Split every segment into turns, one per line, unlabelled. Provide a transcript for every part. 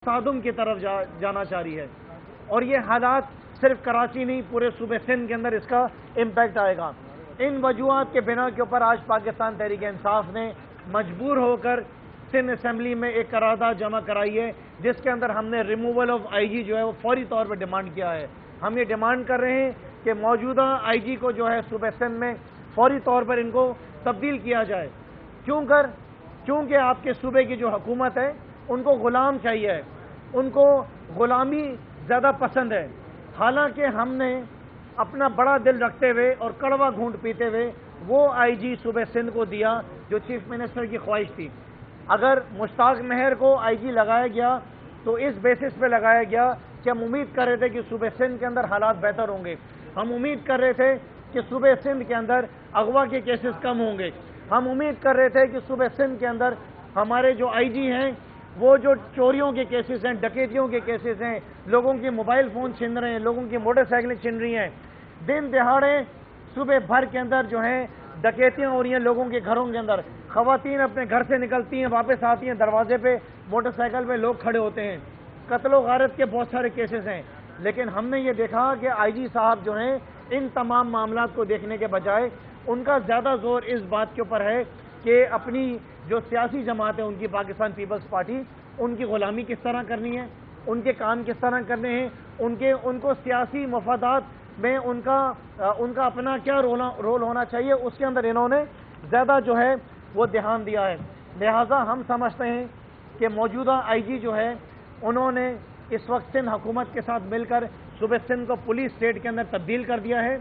تصادم کی طرف جانا چاہ رہی ہے، اور یہ حالات صرف کراچی نہیں پورے صوبے سندھ کے اندر اس کا امپیکٹ آئے گا۔ ان وجوہات کے بنا کے اوپر آج پاکستان تحریک انصاف نے مجبور ہو کر سندھ اسمبلی میں ایک قرارداد جمع کرائی ہے، جس کے اندر ہم نے ریموول آف آئی جی جو ہے وہ فوری طور پر ڈیمانڈ کیا ہے۔ ہم یہ ڈیمانڈ کر رہے ہیں کہ موجودہ آئی جی کو جو ہے صوبہ سندھ میں فوری طور پر ان کو تبدیل کیا جائے، کیونکہ آپ کے صوبے کی جو حکومت ہے ان کو غلام چاہیے، ان کو غلامی زیادہ پسند ہے، حالانکہ ہم نے اپنا بڑا دل رکھتے ہوئے اور کڑوا گھونٹ پیتے ہوئے وہ آئی جی صوبہ سندھ کو دیا جو چیف منسٹر کی خواہش تھی۔ اگر مشتاق مہر کو آئی جی لگایا گیا تو اس بیسس پہ لگایا گیا کہ ہم امید کر رہے تھے کہ صوبہ سندھ کے اندر حالات بہتر ہوں گے، ہم امید کر رہے تھے کہ صوبہ سندھ کے اندر اغوا کے کیسز کم ہوں گے، ہم امید کر رہے تھے کہ صوبہ سندھ کے اندر ہمارے جو آئی جی ہیں وہ جو چوریوں کے کیسز ہیں، ڈکیتیوں کے کیسز ہیں، لوگوں کے موبائل فون چھن رہے ہیں، لوگوں کی موٹر سائیکلیں چھن رہی ہیں، دن دہاڑے صبح بھر کے اندر جو ہیں ڈکیتیاں ہو رہی ہیں لوگوں کے گھروں کے اندر، خواتین اپنے گھر سے نکلتی ہیں واپس آتی ہیں، دروازے پہ موٹر سائیکل پہ لوگ کھڑے ہوتے ہیں، قتل و غارت کے بہت سارے کیسز ہیں۔ لیکن ہم نے یہ دیکھا کہ آئی جی صاحب جو ہیں ان تمام معاملات کو دیکھنے کے بجائے ان کا زیادہ زور اس بات کے اوپر ہے کہ اپنی جو سیاسی جماعت ہے ان کی پاکستان پیپلز پارٹی، ان کی غلامی کس طرح کرنی ہے، ان کے کام کس طرح کرنے ہیں، ان کو سیاسی مفادات میں ان کا اپنا کیا رول ہونا چاہیے، اس کے اندر انہوں نے زیادہ جو ہے وہ دھیان دیا ہے۔ لہٰذا ہم سمجھتے ہیں کہ موجودہ آئی جی جو ہے انہوں نے اس وقت سندھ حکومت کے ساتھ مل کر صوبہ سندھ کو پولیس اسٹیٹ کے اندر تبدیل کر دیا ہے۔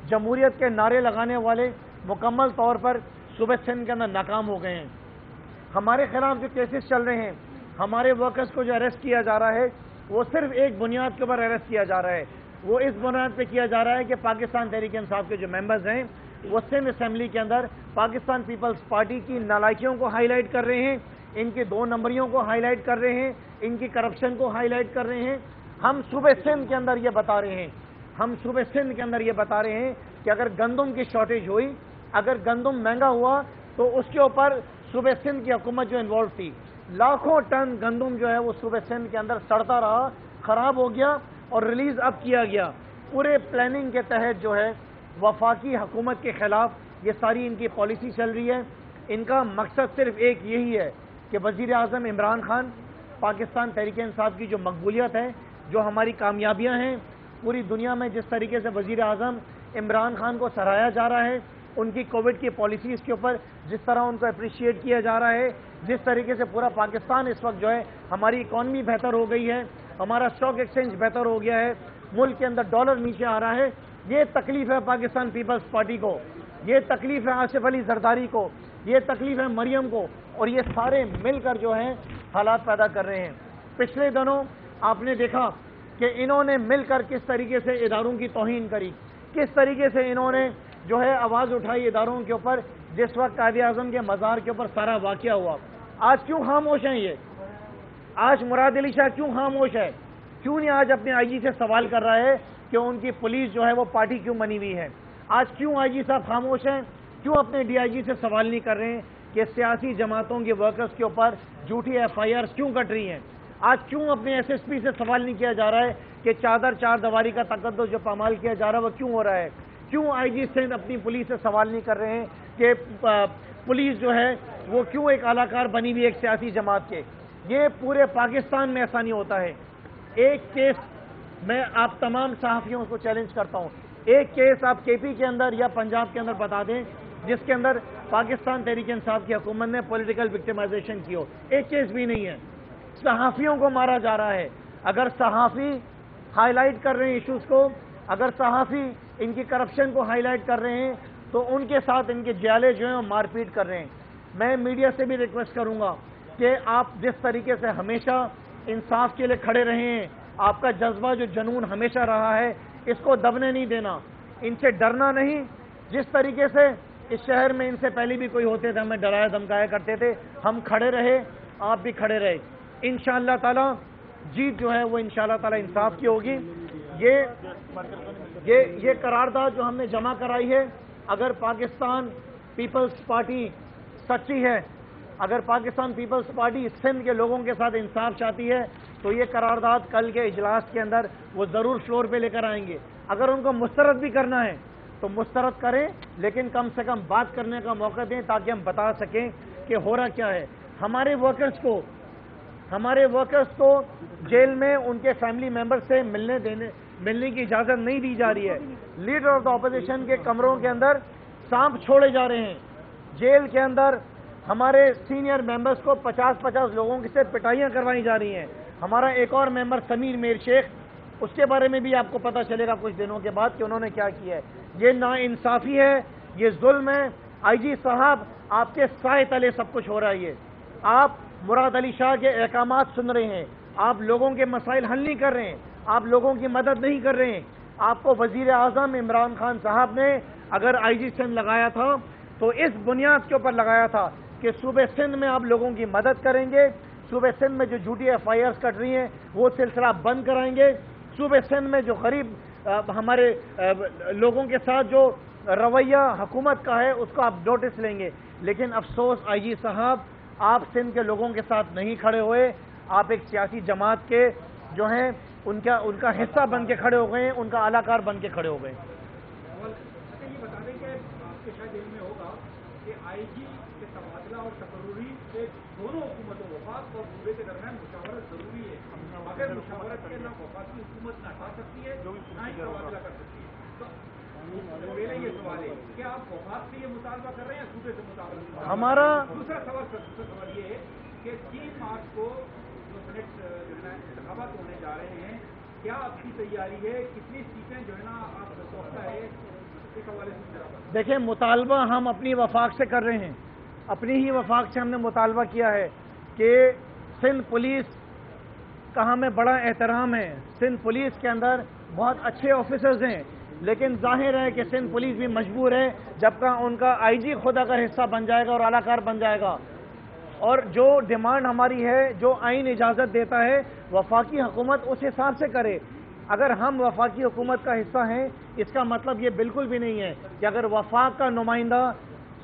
جمہوریت کے نعرے لگانے والے مکمل طور پر صوبہ سندھ کے اندر ناکام ہو گئے ہیں۔ ہمارے خلاف جو کیسز چل رہے ہیں، ہمارے ورکرز کو جو اریسٹ کیا جا رہا ہے وہ صرف ایک بنیاد کے اوپر اریسٹ کیا جا رہا ہے، وہ اس بنیاد پہ کیا جا رہا ہے کہ پاکستان تحریک انصاف کے جو ممبرز ہیں وہ سندھ اسمبلی کے اندر پاکستان پیپلز پارٹی کی نالائکیوں کو ہائی لائٹ کر رہے ہیں، ان کی دو نمبریوں کو ہائی لائٹ کر رہے ہیں، ان کی کرپشن کو ہائی لائٹ کر رہے ہیں۔ ہم صوبہ سندھ کے اندر یہ بتا رہے ہیں کہ اگر گندم کی شارٹیج ہوئی، اگر گندم مہنگا ہوا تو اس کے اوپر صوبہ سندھ کی حکومت جو انوالو تھی، لاکھوں ٹن گندم جو ہے وہ صوبہ سندھ کے اندر سڑتا رہا، خراب ہو گیا اور ریلیز اب کیا گیا۔ پورے پلاننگ کے تحت جو ہے وفاقی حکومت کے خلاف یہ ساری ان کی پالیسی چل رہی ہے۔ ان کا مقصد صرف ایک یہی ہے کہ وزیر اعظم عمران خان، پاکستان تحریک انصاف کی جو مقبولیت ہے، جو ہماری کامیابیاں ہیں، پوری دنیا میں جس طریقے سے وزیر اعظم عمران خان کو سراہا جا رہا ہے، ان کی کووڈ کی پالیسیز کے اوپر جس طرح ان کو اپریشیٹ کیا جا رہا ہے، جس طریقے سے پورا پاکستان اس وقت جو ہے ہماری اکانومی بہتر ہو گئی ہے، ہمارا اسٹاک ایکسچینج بہتر ہو گیا ہے، ملک کے اندر ڈالر نیچے آ رہا ہے، یہ تکلیف ہے پاکستان پیپلز پارٹی کو، یہ تکلیف ہے آصف علی زرداری کو، یہ تکلیف ہے مریم کو، اور یہ سارے مل کر جو ہیں حالات پیدا کر رہے ہیں۔ پچھلے دنوں آپ نے دیکھا کہ انہوں نے مل کر کس طریقے سے اداروں کی توہین کری، کس طریقے سے انہوں نے جو ہے آواز اٹھائی اداروں کے اوپر، جس وقت قائد اعظم کے مزار کے اوپر سارا واقعہ ہوا۔ آج کیوں خاموش ہیں یہ؟ آج مراد علی شاہ کیوں خاموش ہے؟ کیوں نہیں آج اپنے آئی جی سے سوال کر رہا ہے کہ ان کی پولیس جو ہے وہ پارٹی کیوں بنی ہوئی ہے؟ آج کیوں آئی جی صاحب خاموش ہیں؟ کیوں اپنے ڈی آئی جی سے سوال نہیں کر رہے ہیں کہ سیاسی جماعتوں کے ورکرز کے اوپر جھوٹی ایف آئی آرز کیوں کٹ رہی ہیں؟ آج کیوں اپنے ایس ایس پی سے سوال نہیں کیا جا رہا ہے کہ چار دیواری کا تقدس جو پامال کیا جا رہا ہے وہ کیوں ہو رہا ہے؟ کیوں آئی جی سندھ اپنی پولیس سے سوال نہیں کر رہے ہیں کہ پولیس جو ہے وہ کیوں ایک اعلی کار بنی ہوئی ایک سیاسی جماعت کے؟ یہ پورے پاکستان میں ایسا نہیں ہوتا ہے۔ ایک کیس میں آپ تمام صحافیوں کو چیلنج کرتا ہوں، ایک کیس آپ کے پی کے اندر یا پنجاب کے اندر بتا دیں جس کے اندر پاکستان تحریک انصاف کی حکومت نے پولیٹیکل وکٹمائزیشن کی ہو، ایک کیس بھی نہیں ہے۔ صحافیوں کو مارا جا رہا ہے۔ اگر صحافی ہائی لائٹ کر رہے ہیں ایشوز کو، اگر صحافی ان کی کرپشن کو ہائی لائٹ کر رہے ہیں تو ان کے ساتھ ان کے جیالے جو ہیں وہ مار پیٹ کر رہے ہیں۔ میں میڈیا سے بھی ریکویسٹ کروں گا کہ آپ جس طریقے سے ہمیشہ انصاف کے لیے کھڑے رہے ہیں، آپ کا جذبہ جو جنون ہمیشہ رہا ہے، اس کو دبنے نہیں دینا، ان سے ڈرنا نہیں۔ جس طریقے سے اس شہر میں ان سے پہلے بھی کوئی ہوتے تھے ہمیں ڈرایا دھمکایا کرتے تھے، ہم کھڑے رہے، آپ بھی کھڑے رہے۔ انشاءاللہ تعالی جیت جو ہے وہ انشاءاللہ تعالی انصاف کی ہوگی۔ یہ قرارداد جو ہم نے جمع کرائی ہے، اگر پاکستان پیپلز پارٹی سچی ہے، اگر پاکستان پیپلز پارٹی سندھ کے لوگوں کے ساتھ انصاف چاہتی ہے تو یہ قرارداد کل کے اجلاس کے اندر وہ ضرور فلور پہ لے کر آئیں گے. اگر ان کو مسترد بھی کرنا ہے تو مسترد کریں, لیکن کم سے کم بات کرنے کا موقع دیں تاکہ ہم بتا سکیں کہ ہو رہا کیا ہے. ہمارے ورکرز کو جیل میں ان کے فیملی ممبر سے ملنے کی اجازت نہیں دی جا رہی ہے. لیڈر آف دا اپوزیشن کے کمروں کے اندر سانپ چھوڑے جا رہے ہیں. جیل کے اندر ہمارے سینئر ممبرز کو 50 لوگوں سے پٹائیاں کروائی جا رہی ہیں. ہمارا ایک اور ممبر سمیر میر شیخ, اس کے بارے میں بھی آپ کو پتہ چلے گا کچھ دنوں کے بعد کہ انہوں نے کیا کیا ہے. یہ ناانصافی ہے, یہ ظلم ہے. آئی جی صاحب, آپ کے سائے تلے سب کچھ ہو رہا ہے. یہ آپ مراد علی شاہ کے احکامات سن رہے ہیں, آپ لوگوں کے مسائل حل نہیں کر رہے ہیں, آپ لوگوں کی مدد نہیں کر رہے ہیں. آپ کو وزیر اعظم عمران خان صاحب نے اگر آئی جی سندھ لگایا تھا تو اس بنیاد کے اوپر لگایا تھا کہ صوبے سندھ میں آپ لوگوں کی مدد کریں گے, صوبے سندھ میں جو جھوٹی ایف آئی آرز کٹ رہی ہیں وہ سلسلہ بند کرائیں گے, صوبے سندھ میں جو غریب ہمارے لوگوں کے ساتھ جو رویہ حکومت کا ہے اس کو آپ نوٹس لیں گے. لیکن افسوس آئی جی صاحب, آپ سندھ کے لوگوں کے ساتھ نہیں کھڑے ہوئے. آپ ایک سیاسی جماعت کے جو ہیں ان کا حصہ بن کے کھڑے ہو گئے ہیں, ان کا اعلی کار بن کے کھڑے ہو گئے.
یہ بتا دیں کہ آپ کے شاید علم میں ہوگا کہ آئی جی کے تبادلہ اور تقرری کے دونوں حکومتوں وفاق اور صوبے کے درمیان مشاورت ضروری ہے. اگر مشاورت کے نہ وفاقی حکومت نہ ہٹا سکتی ہے نہ ہی تبادلہ کر سکتی ہے. تو میرا یہ سوال ہے کہ آپ وفاق سے یہ مطالبہ کر رہے ہیں یا صوبے سے مطالبہ؟
ہمارا
دوسرا سوال یہ ہے کہ 3 مارچ کو جو سینٹ انتخابات ہونے جا رہے ہیں, کیا آپ کی تیاری ہے, کتنی سیٹیں جو ہے نا آپ سوچتا ہے اس حوالے سے؟
دیکھیں, مطالبہ ہم اپنی وفاق سے کر رہے ہیں. اپنی ہی وفاق سے ہم نے مطالبہ کیا ہے کہ سندھ پولیس کا ہمیں بڑا احترام ہے. سندھ پولیس کے اندر بہت اچھے آفیسرز ہیں, لیکن ظاہر ہے کہ سندھ پولیس بھی مجبور ہے جب کا ان کا آئی جی خود اگر حصہ بن جائے گا اور اعلی کار بن جائے گا, اور جو ڈیمانڈ ہماری ہے, جو آئین اجازت دیتا ہے, وفاقی حکومت اس حساب سے کرے. اگر ہم وفاقی حکومت کا حصہ ہیں اس کا مطلب یہ بالکل بھی نہیں ہے کہ اگر وفاق کا نمائندہ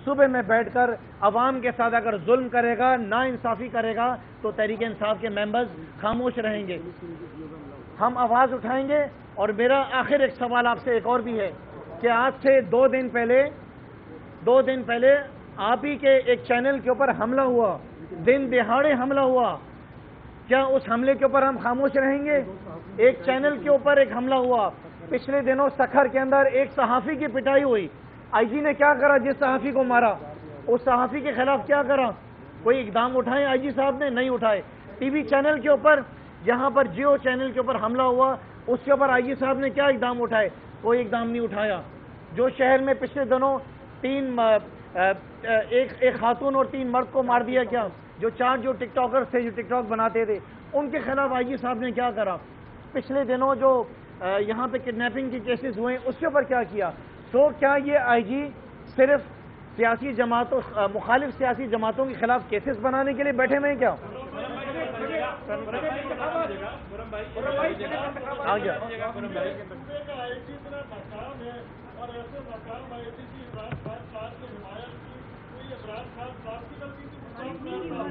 صوبے میں بیٹھ کر عوام کے ساتھ اگر ظلم کرے گا, نا انصافی کرے گا, تو تحریک انصاف کے ممبرز خاموش رہیں گے. ہم آواز اٹھائیں گے. اور میرا آخر ایک سوال آپ سے ایک اور بھی ہے کہ آج سے 2 دن پہلے آپ ہی کے ایک چینل کے اوپر حملہ ہوا, دن دہاڑے حملہ ہوا. کیا اس حملے کے اوپر ہم خاموش رہیں گے؟ ایک چینل کے اوپر ایک حملہ ہوا. پچھلے دنوں سکھر کے اندر ایک صحافی کی پٹائی ہوئی. آئی جی نے کیا کرا؟ جس صحافی کو مارا اس صحافی کے خلاف کیا کرا؟ کوئی اقدام اٹھائے آئی جی صاحب نے؟ نہیں اٹھائے. ٹی وی چینل کے اوپر, یہاں پر جیو چینل کے اوپر حملہ ہوا, اس کے اوپر آئی جی صاحب نے کیا اقدام اٹھائے؟ کوئی اقدام نہیں اٹھایا. جو شہر میں پچھلے دنوں ایک خاتون اور 3 مرد کو مار دیا, کیا جو 4 ٹک ٹاکرز تھے جو ٹک ٹاک بناتے تھے, ان کے خلاف آئی جی صاحب نے کیا کرا؟ پچھلے دنوں جو یہاں پہ کڈنیپنگ کے کیسز ہوئے اس کے اوپر کیا کیا؟ تو کیا یہ آئی جی صرف سیاسی جماعتوں, مخالف سیاسی جماعتوں کے خلاف کیسز بنانے کے لیے بیٹھے ہوئے ہیں کیا؟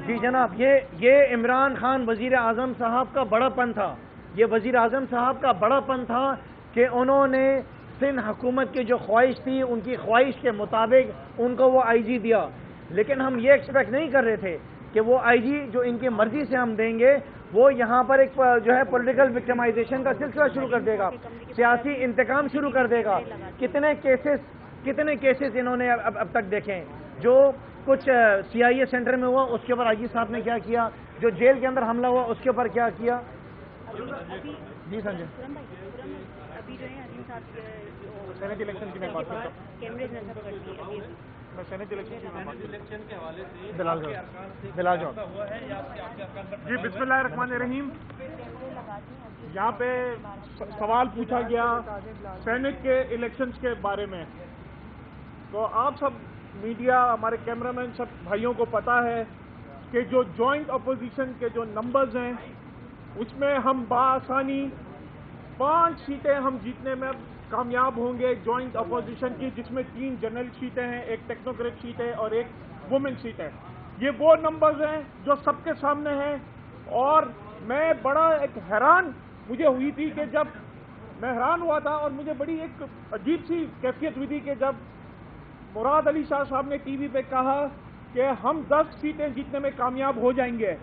جی جناب, یہ عمران خان وزیر اعظم صاحب کا بڑا پن تھا. یہ وزیر اعظم صاحب کا بڑا پن تھا کہ انہوں نے سندھ حکومت کی جو خواہش تھی, ان کی خواہش کے مطابق ان کو وہ آئی جی دیا. لیکن ہم یہ ایکسپیکٹ نہیں کر رہے تھے کہ وہ آئی جی جو ان کی مرضی سے ہم دیں گے وہ یہاں پر ایک جو ہے پولیٹیکل وکٹمائزیشن کا سلسلہ شروع کر دے گا, سیاسی انتقام شروع کر دے گا. کتنے کیسز انہوں نے اب تک دیکھیں. جو کچھ سی آئی اے سینٹر میں ہوا اس کے اوپر آئی جی صاحب نے کیا کیا, جو جیل کے اندر حملہ ہوا اس کے اوپر کیا کیا. جی سنجے,
ابھی جو ہے عظیم صاحب
سینٹ الیکشن کی میں بات کرتا ہوں.
کیمریز نصب کرتی ہے ابھی
سینٹ
الیکشن کے حوالے سے
بلال جان.
جی بسم اللہ الرحمن الرحیم. یہاں پہ سوال پوچھا گیا سینٹ کے الیکشنز کے بارے میں, تو آپ سب میڈیا, ہمارے کیمرہ مین, سب بھائیوں کو پتا ہے کہ جو جوائنٹ اپوزیشن کے جو نمبرز ہیں اس میں ہم بآسانی 5 سیٹیں ہم جیتنے میں کامیاب ہوں گے جوائنٹ اپوزیشن کی, جس میں 3 جنرل سیٹیں ہیں, ایک ٹیکنوکریٹ سیٹ ہے اور ایک وومن سیٹ ہے. یہ وہ نمبرز ہیں جو سب کے سامنے ہیں, اور میں بڑا ایک حیران مجھے ہوئی تھی کہ جب میں حیران ہوا تھا اور مجھے بڑی ایک عجیب سی کیفیت ہوئی تھی کہ جب مراد علی شاہ صاحب نے ٹی وی پہ کہا کہ ہم 10 سیٹیں جیتنے میں کامیاب ہو جائیں گے.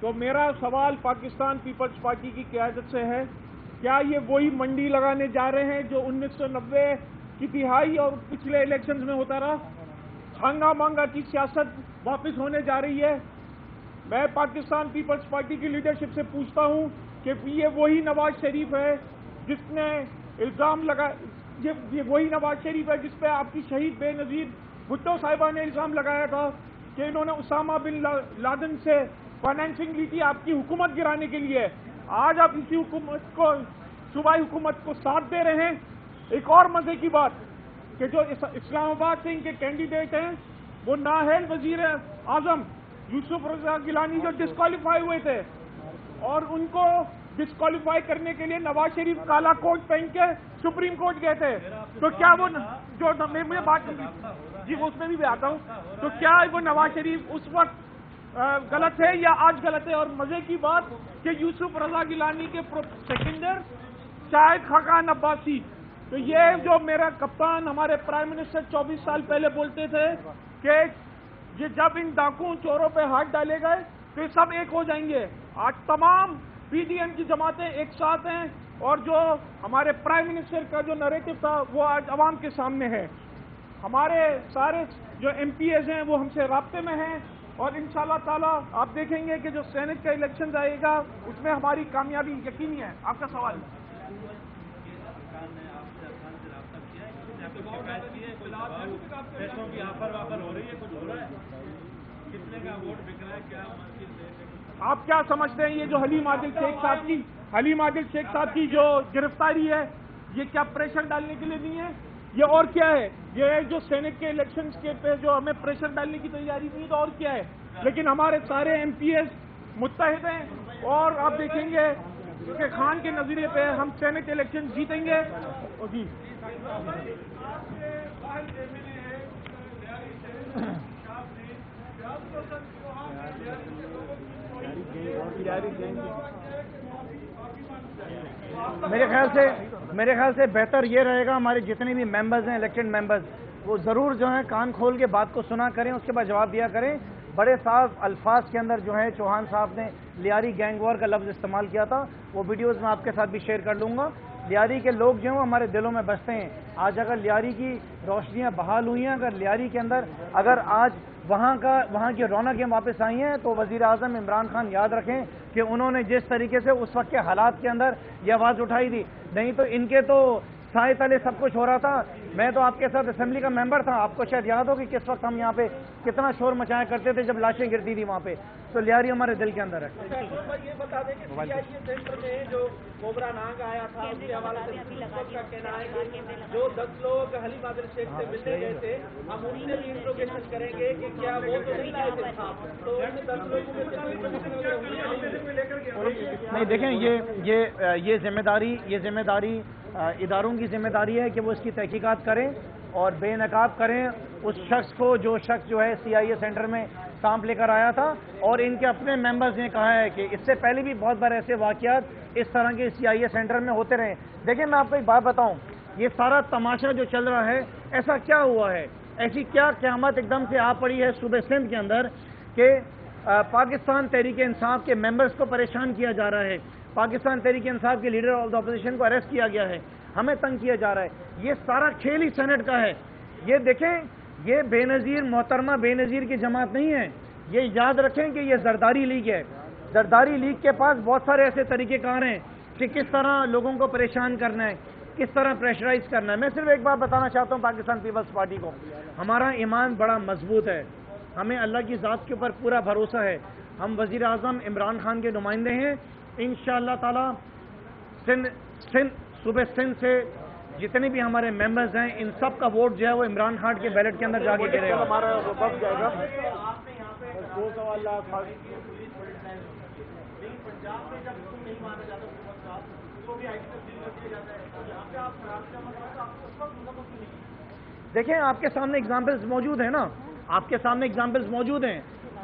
تو میرا سوال پاکستان پیپلز پارٹی کی قیادت سے ہے، کیا یہ وہی منڈی لگانے جا رہے ہیں جو 1990 کی تہائی اور پچھلے الیکشنز میں ہوتا رہا؟ ہنگا مانگا کی سیاست واپس ہونے جا رہی ہے؟ میں پاکستان پیپلز پارٹی کی لیڈرشپ سے پوچھتا ہوں کہ یہ وہی نواز شریف ہے جس نے الزام لگا، یہ وہی نواز شریف ہے جس پہ آپ کی شہید بے نظیر بھٹو صاحبہ نے الزام لگایا تھا کہ انہوں نے اسامہ بن لادن سے فائنینسنگ لی تھی آپ کی حکومت گرانے کے لیے. آج آپ اسی حکومت کو، صوبائی حکومت کو ساتھ دے رہے ہیں. ایک اور مزے کی بات کہ جو اسلام آباد سے ان کے کینڈیڈیٹ ہیں وہ نااہل وزیر اعظم یوسف رضا گیلانی جو ڈسکوالیفائی ہوئے تھے، اور ان کو ڈسکوالیفائی کرنے کے لیے نواز شریف کالا کوٹ پہن کے سپریم کورٹ گئے تھے. تو کیا وہ جو مجھے بات جی اس میں بھی آتا ہوں، تو کیا وہ نواز شریف اس وقت غلط ہے یا آج غلط ہے؟ اور مزے کی بات کہ یوسف رضا گیلانی کے سیکنڈر شاہد خاقان عباسی، تو یہ جو میرا کپتان ہمارے پرائم منسٹر 24 سال پہلے بولتے تھے کہ یہ جب ان ڈاکوؤں چوروں پہ ہاتھ ڈالے گئے تو یہ سب ایک ہو جائیں گے. آج تمام پی ڈی ایم کی جماعتیں ایک ساتھ ہیں، اور جو ہمارے پرائم منسٹر کا جو نریٹو تھا وہ آج عوام کے سامنے ہے. ہمارے سارے جو ایم پی ایز ہیں وہ ہم سے رابطے میں ہیں، اور انشاءاللہ تعالی آپ دیکھیں گے کہ جو سینٹ کا الیکشن آئے گا اس میں ہماری کامیابی یقینی ہے. آپ کا سوال آپ کیا سمجھتے ہیں؟ یہ جو حلیم عادل شیخ صاحب کی جو گرفتاری ہے یہ کیا پریشر ڈالنے کے لیے نہیں ہے؟ یہ اور کیا ہے؟ یہ جو سینٹ کے الیکشنز کے پہ جو ہمیں پریشر ڈالنے کی تیاری نہیں ہے تو اور کیا ہے؟ لیکن ہمارے سارے ایم پی ایس متحد ہیں، اور آپ دیکھیں گے کہ خان کے نظریے پہ ہم سینٹ الیکشن جیتیں گے. جی
میرے خیال سے بہتر یہ رہے گا ہمارے جتنے بھی ممبرز ہیں، الیکٹڈ ممبرز، وہ ضرور جو ہیں کان کھول کے بات کو سنا کریں، اس کے بعد جواب دیا کریں. بڑے صاف الفاظ کے اندر جو ہے چوہان صاحب نے لیاری گینگ وار کا لفظ استعمال کیا تھا، وہ ویڈیوز میں آپ کے ساتھ بھی شیئر کر لوں گا. لیاری کے لوگ جو ہیں وہ ہمارے دلوں میں بستے ہیں. آج اگر لیاری کی روشنیاں بحال ہوئی ہیں، اگر لیاری کے اندر اگر آج وہاں کی رونقیں واپس آئی ہیں، تو وزیر اعظم عمران خان یاد رکھیں کہ انہوں نے جس طریقے سے اس وقت کے حالات کے اندر یہ آواز اٹھائی تھی، نہیں تو ان کے تو سائے تلے سب کچھ ہو رہا تھا. میں تو آپ کے ساتھ اسمبلی کا ممبر تھا، آپ کو شاید یاد ہو کہ کس وقت ہم یہاں پہ کتنا شور مچایا کرتے تھے جب لاشیں گرتی تھی وہاں پہ. تو لیاری ہمارے دل کے اندر ہے.
یہ بتا دیں کہ سی آئی اے سینٹر میں جو کوبرا نانگ آیا تھا اس کے حوالے سے کا کہنا ہے کہ جو 10 لوگ حلیم عادل شیخ سے ملنے گئے تھے ہم ان سے بھی انٹروگیشن کریں گے کہ کیا وہ تو نہیں لائے تھے، تو ان 10 لوگوں میں
نہیں دیکھیں، یہ ذمہ داری اداروں کی ذمہ داری ہے کہ وہ اس کی تحقیقات کریں اور بے نقاب کریں اس شخص کو جو ہے سی آئی اے سینٹر میں سانپ لے کر آیا تھا. اور ان کے اپنے ممبرز نے کہا ہے کہ اس سے پہلے بھی بہت بار ایسے واقعات اس طرح کے سی آئی اے سینٹر میں ہوتے رہے. دیکھیں میں آپ کو ایک بات بتاؤں، یہ سارا تماشا جو چل رہا ہے ایسا کیا ہوا ہے، ایسی کیا قیامت ایک دم سے آ پڑی ہے صوبے سندھ کے اندر کہ پاکستان تحریک انصاف کے ممبرز کو پریشان کیا جا رہا ہے، پاکستان تحریک انصاف کے لیڈر آف دا اپوزیشن کو اریسٹ کیا گیا ہے، ہمیں تنگ کیا جا رہا ہے. یہ سارا کھیل ہی سینٹ کا ہے. یہ دیکھیں، یہ بے نظیر محترمہ بے نظیر کی جماعت نہیں ہے. یہ یاد رکھیں کہ یہ زرداری لیگ ہے. زرداری لیگ کے پاس بہت سارے ایسے طریقے کار ہیں کہ کس طرح لوگوں کو پریشان کرنا ہے، کس طرح پریشرائز کرنا ہے. میں صرف ایک بات بتانا چاہتا ہوں پاکستان پیپلز پارٹی کو، ہمارا ایمان بڑا مضبوط ہے، ہمیں اللہ کی ذات کے اوپر پورا بھروسہ ہے. ہم وزیر اعظم عمران خان کے نمائندے ہیں. انشاءاللہ تعالی صوبے سندھ سے جتنے بھی ہمارے ممبرز ہیں ان سب کا ووٹ جو ہے وہ عمران خان کے بیلٹ کے اندر جا کے گرے گا.
ہمارا وقت جائے گا. دو سوال
دیکھیں، آپ کے سامنے ایگزامپلز موجود ہیں نا، آپ کے سامنے ایگزامپلز موجود ہیں.